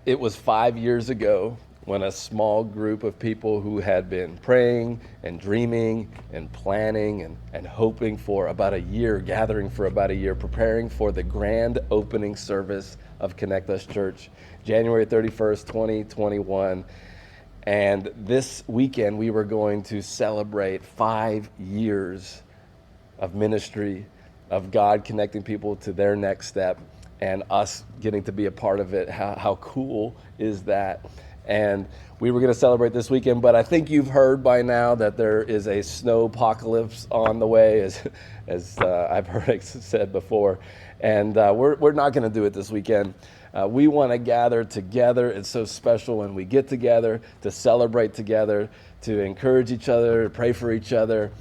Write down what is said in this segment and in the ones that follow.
It was 5 years ago when a small group of people who had been praying and dreaming and planning and hoping for about a year, gathering for about a year, preparing for the grand opening service of Connect Us Church, January 31st, 2021. And this weekend, we were going to celebrate 5 years of ministry, of God connecting people to their next step, and us getting to be a part of it. How cool is that? And we were going to celebrate this weekend, but I think you've heard by now that there is a snow apocalypse on the way, as I've heard it said before. And we're not going to do it this weekend. We want to gather together. It's so special when we get together to celebrate together, to encourage each other, to pray for each other,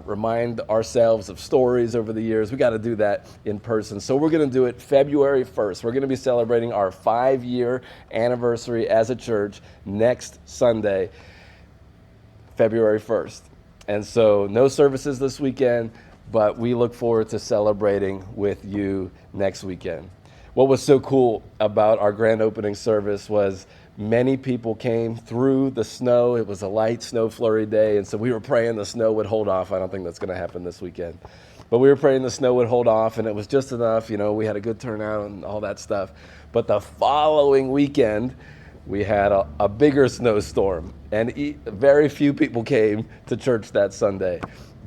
remind ourselves of stories over the years. We got to do that in person. So we're going to do it February 1st. We're going to be celebrating our 5-year anniversary as a church next Sunday, February 1st. And so no services this weekend, but we look forward to celebrating with you next weekend. What was so cool about our grand opening service was many people came through the snow. It was a light snow flurry day, and so we were praying the snow would hold off. I don't think that's going to happen this weekend. But we were praying the snow would hold off, and it was just enough. We had a good turnout and all that stuff. But the following weekend, we had a bigger snowstorm, and very few people came to church that Sunday.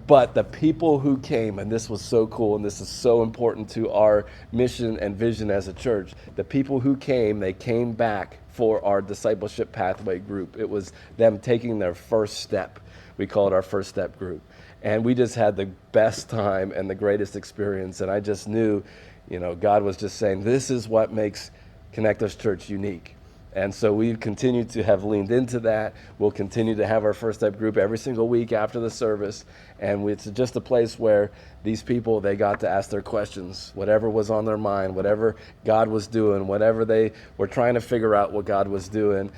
But the people who came, and this was so cool, and this is so important to our mission and vision as a church, the people who came, they came back for our discipleship pathway group. It was them taking their first step. We call it our first step group. And we just had the best time and the greatest experience. And I just knew, God was just saying, this is what makes Connect Us Church unique. And so we've continued to have leaned into that. We'll continue to have our first step group every single week after the service. And it's just a place where these people, they got to ask their questions, whatever was on their mind, whatever God was doing, whatever they were trying to figure out what God was doing.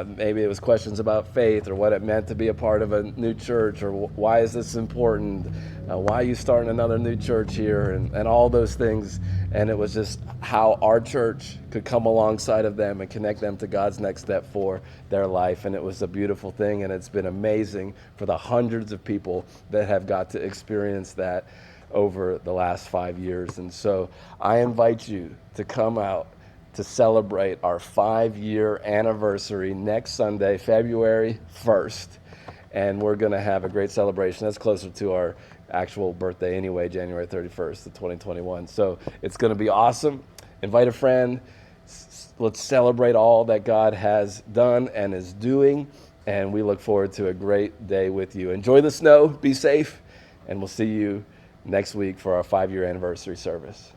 Maybe it was questions about faith or what it meant to be a part of a new church, or why is this important? Why are you starting another new church here? And all those things. And it was just how our church could come alongside of them and connect them to God's next step for their life. And it was a beautiful thing. And it's been amazing for the hundreds of people that have got to experience that over the last 5 years. And so I invite you to come out to celebrate our 5-year anniversary next Sunday, February 1st. And we're going to have a great celebration. That's closer to our actual birthday anyway, January 31st of 2021. So it's going to be awesome. Invite a friend. Let's celebrate all that God has done and is doing. And we look forward to a great day with you. Enjoy the snow. Be safe. And we'll see you next week for our 5-year anniversary service.